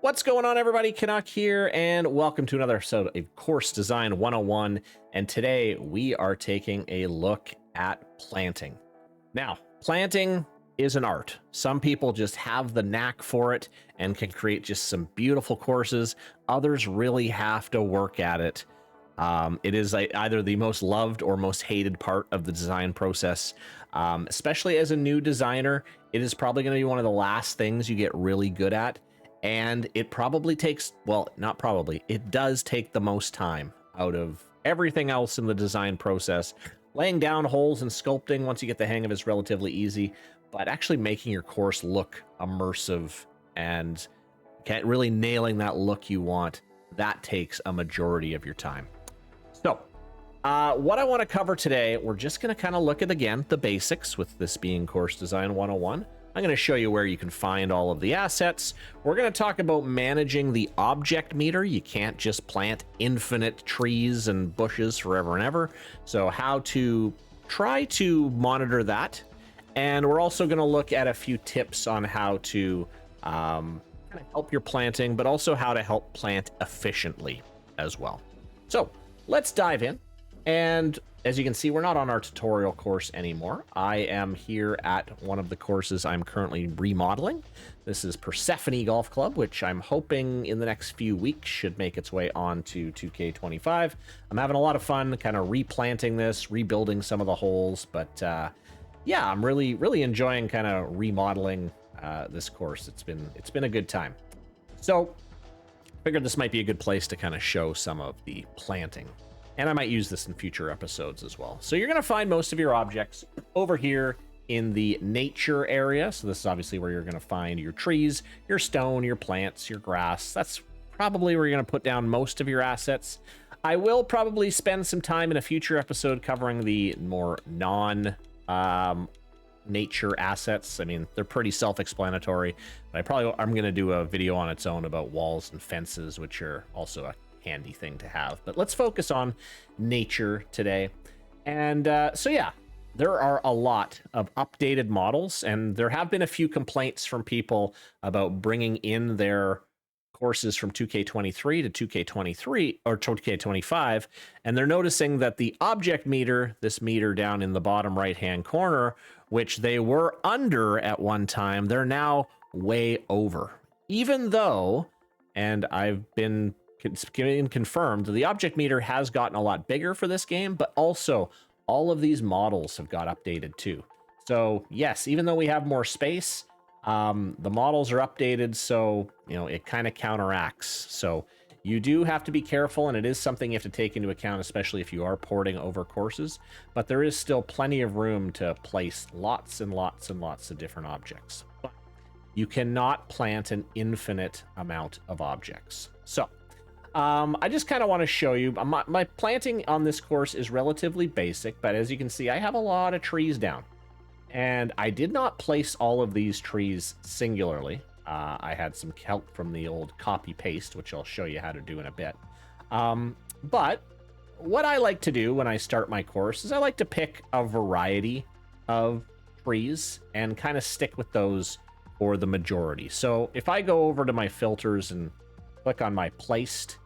What's going on, everybody? Canuck here, and welcome to another episode of Course Design 101. And today we are taking a look at planting. Now, planting is an art. Some people just have the knack for it and can create just some beautiful courses. Others really have to work at it. It is either the most loved or most hated part of the design process. Especially as a new designer, it is probably going to be one of the last things you get really good at. And it probably takes, well, not probably, it does take the most time out of everything else in the design process. Laying down holes and sculpting, once you get the hang of it, is relatively easy, but actually making your course look immersive and really nailing that look you want, that takes a majority of your time. So, what I want to cover today, we're just going to kind of look at, again, the basics, with this being Course Design 101. I'm going to show you where you can find all of the assets. We're going to talk about managing the object meter. You can't just plant infinite trees and bushes forever and ever. So how to try to monitor that. And we're also going to look at a few tips on how to kind of help your planting, but also how to help plant efficiently as well. So let's dive in. And as you can see, we're not on our tutorial course anymore. I am here at one of the courses I'm currently remodeling. This is Persephone Golf Club, which I'm hoping in the next few weeks should make its way on to 2K25. I'm having a lot of fun kind of replanting this, rebuilding some of the holes, but yeah, I'm really enjoying kind of remodeling this course. It's been a good time. So figured this might be a good place to kind of show some of the planting. And I might use this in future episodes as well. So you're going to find most of your objects over here in the nature area. So this is obviously where you're going to find your trees, your stone, your plants, your grass. That's probably where you're going to put down most of your assets. I will probably spend some time in a future episode covering the more non-nature assets. I mean, they're pretty self-explanatory, but I'm going to do a video on its own about walls and fences, which are also a handy thing to have. But let's focus on nature today. And so yeah, there are a lot of updated models, and there have been a few complaints from people about bringing in their courses from 2K23 to 2K23 or 2K25, and they're noticing that the object meter, this meter down in the bottom right hand corner, which they were under at one time, they're now way over. Even though, and I've been confirmed, the object meter has gotten a lot bigger for this game, but also all of these models have got updated too. So yes, even though we have more space, the models are updated, so you know it kind of counteracts. So you do have to be careful, and it is something you have to take into account, especially if you are porting over courses. But there is still plenty of room to place lots and lots and lots of different objects. But you cannot plant an infinite amount of objects. So I just kind of want to show you, my planting on this course is relatively basic, but as you can see, I have a lot of trees down. And I did not place all of these trees singularly. I had some help from the old copy-paste, which I'll show you how to do in a bit. But what I like to do when I start my course is I like to pick a variety of trees and kind of stick with those for the majority. So if I go over to my filters and click on my placed,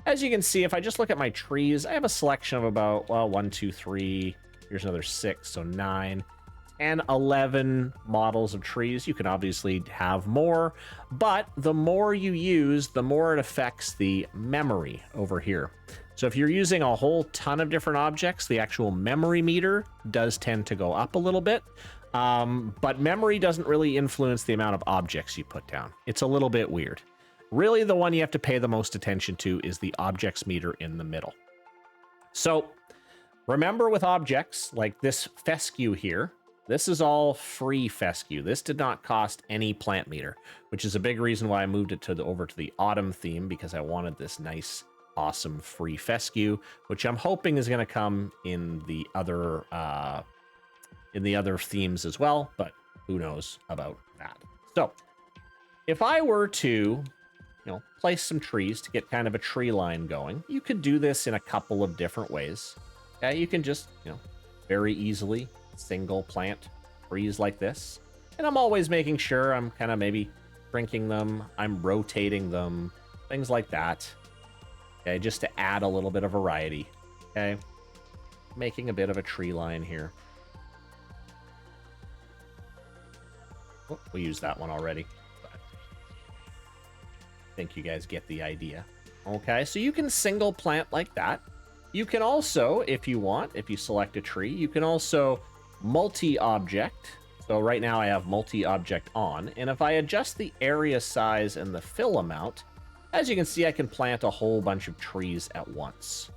as you can see, if I just look at my trees, I have a selection of about, well, 1, 2, 3, here's another 6, so 9, and 11 models of trees. You can obviously have more, but the more you use, the more it affects the memory over here. So if you're using a whole ton of different objects, the actual memory meter does tend to go up a little bit, but memory doesn't really influence the amount of objects you put down. It's a little bit weird. Really, the one you have to pay the most attention to is the objects meter in the middle. So remember, with objects like this fescue here, this is all free fescue. This did not cost any plant meter, which is a big reason why I moved it over to the autumn theme, because I wanted this nice, awesome free fescue, which I'm hoping is going to come in the other themes as well, but who knows about that. So if I were to place some trees to get kind of a tree line going, you could do this in a couple of different ways. Okay, you can just, very easily single plant trees like this. And I'm always making sure I'm kind of maybe shrinking them, I'm rotating them, things like that. Okay, just to add a little bit of variety. Okay, making a bit of a tree line here. Oh, we used that one already. But I think you guys get the idea. Okay, so you can single plant like that. You can also, if you want, if you select a tree, you can also multi-object. So right now I have multi-object on, and if I adjust the area size and the fill amount, as you can see, I can plant a whole bunch of trees at once.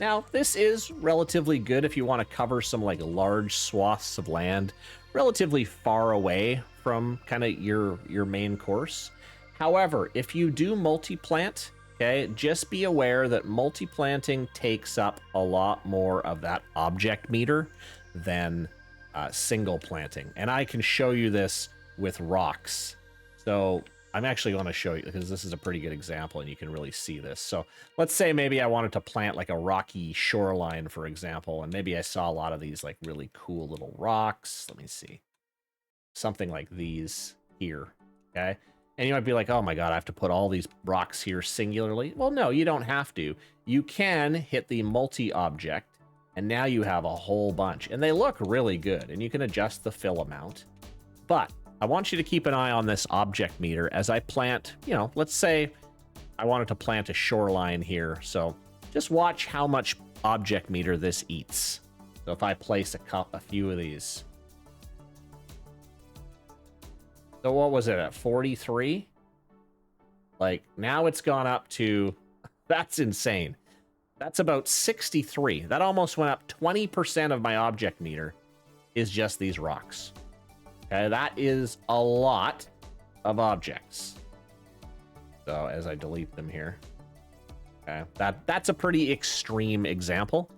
Now, this is relatively good if you want to cover some like large swaths of land relatively far away from kind of your main course. However, if you do multi-plant, okay, just be aware that multi-planting takes up a lot more of that object meter than single planting. And I can show you this with rocks. So I'm actually going to show you because this is a pretty good example and you can really see this. So let's say maybe I wanted to plant like a rocky shoreline, for example, and maybe I saw a lot of these like really cool little rocks. Let me see. Something like these here, okay? And you might be like, oh my God, I have to put all these rocks here singularly. Well, no, you don't have to. You can hit the multi-object, and now you have a whole bunch. And they look really good, and you can adjust the fill amount. But I want you to keep an eye on this object meter as I plant, you know, let's say I wanted to plant a shoreline here. So just watch how much object meter this eats. So if I place a few of these. So what was it at 43? Like now it's gone up to, that's insane. That's about 63. That almost went up 20% of my object meter is just these rocks. Okay, that is a lot of objects. So as I delete them here, okay, that's a pretty extreme example.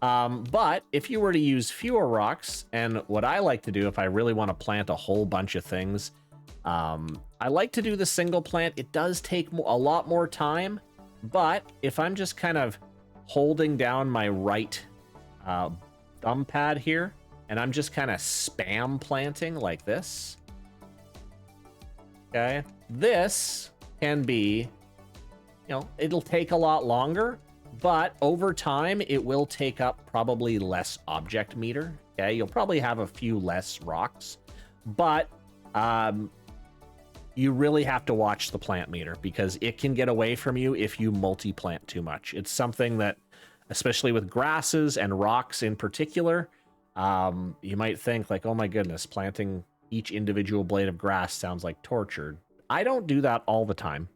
But if you were to use fewer rocks, and what I like to do if I really want to plant a whole bunch of things, I like to do the single plant. It does take a lot more time, but if I'm just kind of holding down my right thumb pad here, and I'm just kind of spam planting like this, okay, this can be, you know, it'll take a lot longer, but over time, it will take up probably less object meter, okay? You'll probably have a few less rocks, but you really have to watch the plant meter because it can get away from you if you multi-plant too much. It's something that, especially with grasses and rocks in particular, you might think like, oh my goodness, planting each individual blade of grass sounds like torture. I don't do that all the time,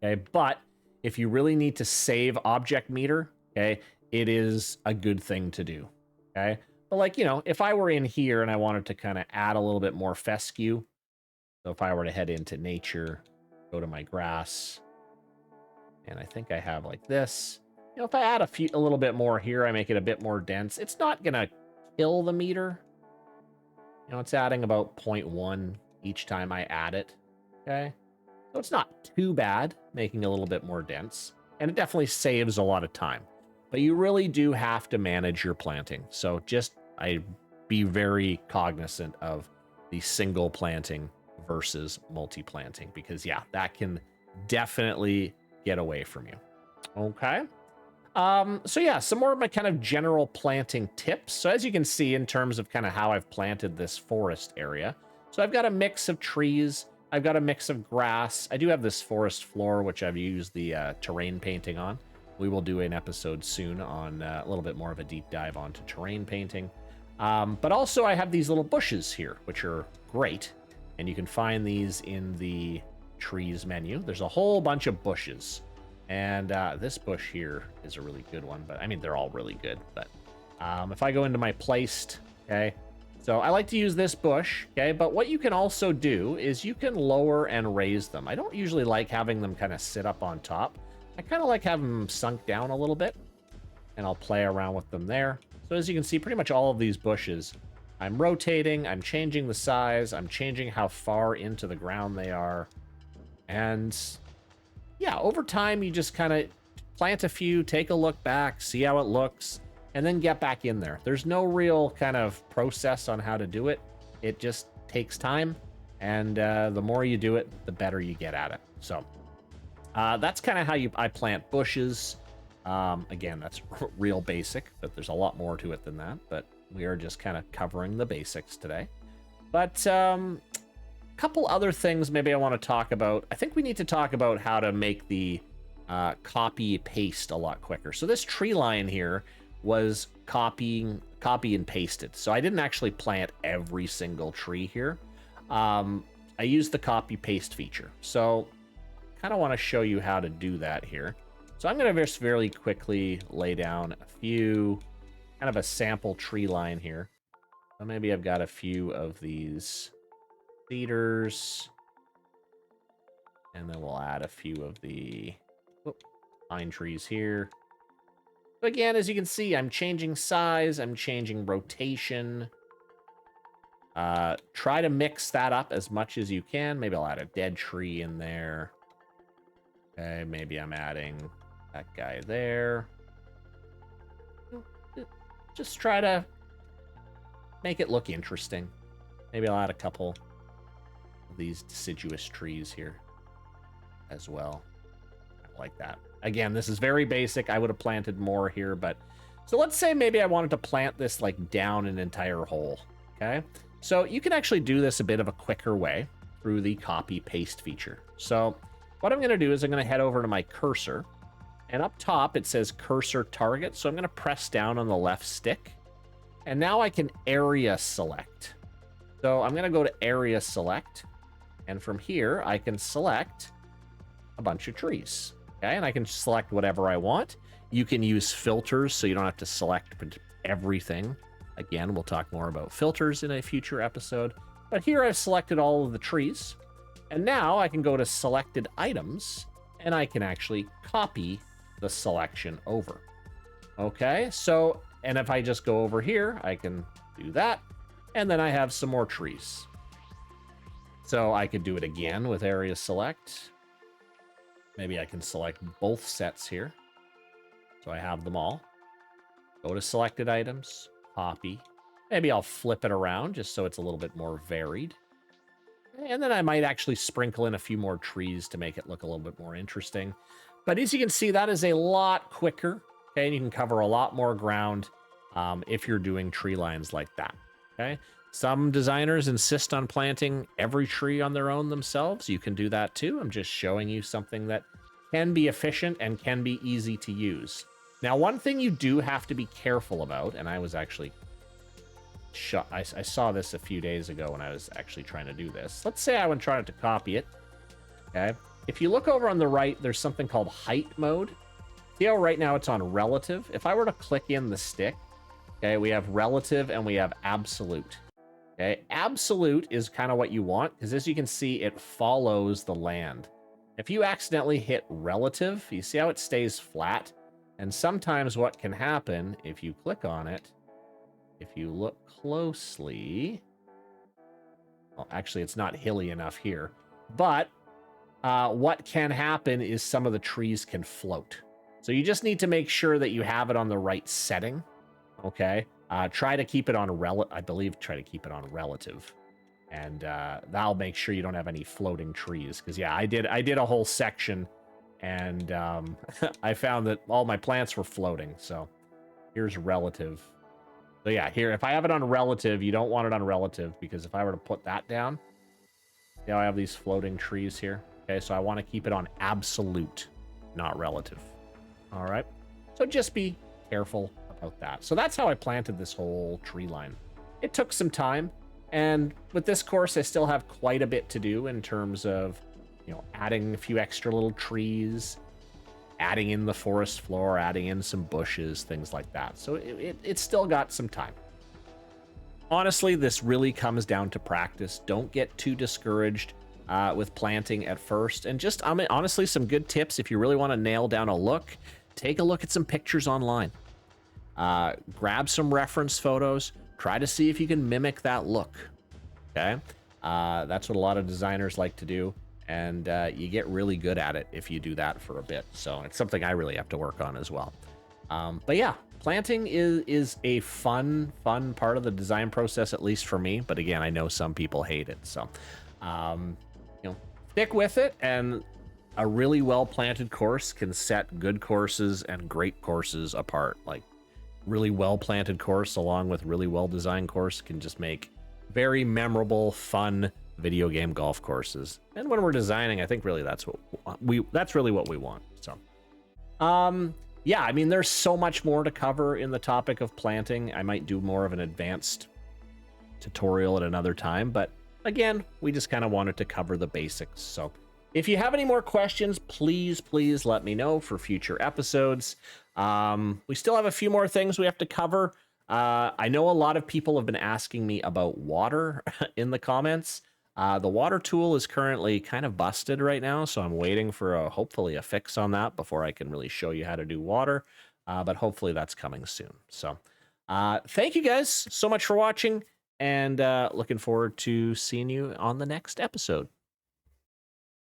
okay? But if you really need to save object meter, okay, it is a good thing to do, okay? But like, you know, if I were in here and I wanted to kind of add a little bit more fescue, so if I were to head into nature, go to my grass, and I think I have like this, you know, if I add a little bit more here, I make it a bit more dense, it's not gonna kill the meter. You know, it's adding about 0.1 each time I add it, okay? So it's not too bad making a little bit more dense, and it definitely saves a lot of time. But you really do have to manage your planting. So just be very cognizant of the single planting versus multi-planting, because yeah, that can definitely get away from you. Okay. So yeah, some more of my kind of general planting tips. So as you can see in terms of kind of how I've planted this forest area, so I've got a mix of trees, I've got a mix of grass. I do have this forest floor, which I've used the terrain painting on. We will do an episode soon on a little bit more of a deep dive onto terrain painting. But also I have these little bushes here, which are great. And you can find these in the trees menu. There's a whole bunch of bushes. And this bush here is a really good one. But I mean, they're all really good. But if I go into my placed, okay, so I like to use this bush, okay? But what you can also do is you can lower and raise them. I don't usually like having them kind of sit up on top. I kind of like having them sunk down a little bit. And I'll play around with them there. So as you can see, pretty much all of these bushes, I'm rotating, I'm changing the size, I'm changing how far into the ground they are. And yeah, over time, you just kind of plant a few, take a look back, see how it looks, and then get back in there. There's no real kind of process on how to do it. It just takes time. And the more you do it, the better you get at it. So that's kind of how I plant bushes. Again, that's real basic, but there's a lot more to it than that. But we are just kind of covering the basics today. But couple other things maybe I want to talk about. I think we need to talk about how to make the copy paste a lot quicker. So this tree line here was copy and pasted. So I didn't actually plant every single tree here. I used the copy paste feature. So kind of want to show you how to do that here. So I'm going to just very quickly lay down a few, kind of a sample tree line here. So maybe I've got a few of these cedars, and then we'll add a few of the pine trees here. So again, as you can see, I'm changing size, I'm changing rotation. Try to mix that up as much as you can. Maybe I'll add a dead tree in there. Okay, maybe I'm adding that guy there. Just try to make it look interesting. Maybe I'll add a couple of these deciduous trees here as well. Like that. Again, this is very basic. I would have planted more here, but so let's say maybe I wanted to plant this like down an entire hole. Okay, so you can actually do this a bit of a quicker way through the copy paste feature. So what I'm going to do is I'm going to head over to my cursor, and up top it says cursor target. So I'm going to press down on the left stick, and now I can area select. So I'm going to go to area select, and from here I can select a bunch of trees. Okay, and I can select whatever I want. You can use filters, so you don't have to select everything. Again, we'll talk more about filters in a future episode. But here I've selected all of the trees. And now I can go to selected items, and I can actually copy the selection over. Okay, so, and if I just go over here, I can do that. And then I have some more trees. So I could do it again with area select. Maybe I can select both sets here. So I have them all. Go to selected items, copy. Maybe I'll flip it around just so it's a little bit more varied. And then I might actually sprinkle in a few more trees to make it look a little bit more interesting. But as you can see, that is a lot quicker. Okay, and you can cover a lot more ground if you're doing tree lines like that. Okay, some designers insist on planting every tree on their own themselves. You can do that too. I'm just showing you something that can be efficient and can be easy to use. Now, one thing you do have to be careful about, and I was actually I saw this a few days ago when I was actually trying to do this. Let's say I would try to copy it. Okay, if you look over on the right, there's something called height mode. See how right now it's on relative? If I were to click in the stick, okay, we have relative and we have absolute. Okay, absolute is kind of what you want, because as you can see, it follows the land. If you accidentally hit relative, you see how it stays flat? And sometimes what can happen if you click on it, if you look closely, well, actually it's not hilly enough here, but what can happen is some of the trees can float. So you just need to make sure that you have it on the right setting, okay? Try to keep it on try to keep it on relative, and that'll make sure you don't have any floating trees. Because yeah, I did a whole section, and I found that all my plants were floating. So here's relative. So yeah, here, if I have it on relative, you don't want it on relative, because if I were to put that down, see how I have these floating trees here? Okay, so I want to keep it on absolute, not relative. All right, so just be careful about that. So that's how I planted this whole tree line. It took some time, and with this course, I still have quite a bit to do in terms of, you know, adding a few extra little trees, adding in the forest floor, adding in some bushes, things like that. So it's still got some time. Honestly, this really comes down to practice. Don't get too discouraged with planting at first. And just, I mean, honestly, some good tips if you really want to nail down a look. Take a look at some pictures online. Grab some reference photos. Try to see if you can mimic that look. Okay? That's what a lot of designers like to do. And you get really good at it if you do that for a bit. So it's something I really have to work on as well. But yeah, planting is a fun part of the design process, at least for me. But again, I know some people hate it. So You know, stick with it, and a really well planted course can set good courses and great courses apart. Like, really well planted course along with really well designed course can just make very memorable, fun video game golf courses. And when we're designing, I think really that's really what we want. So yeah, I mean, there's so much more to cover in the topic of planting. I might do more of an advanced tutorial at another time, but again, we just kind of wanted to cover the basics. So if you have any more questions, please let me know for future episodes. We still have a few more things we have to cover. I know a lot of people have been asking me about water in the comments. The water tool is currently kind of busted right now, so I'm waiting for hopefully a fix on that before I can really show you how to do water. But hopefully that's coming soon. So thank you guys so much for watching, and looking forward to seeing you on the next episode.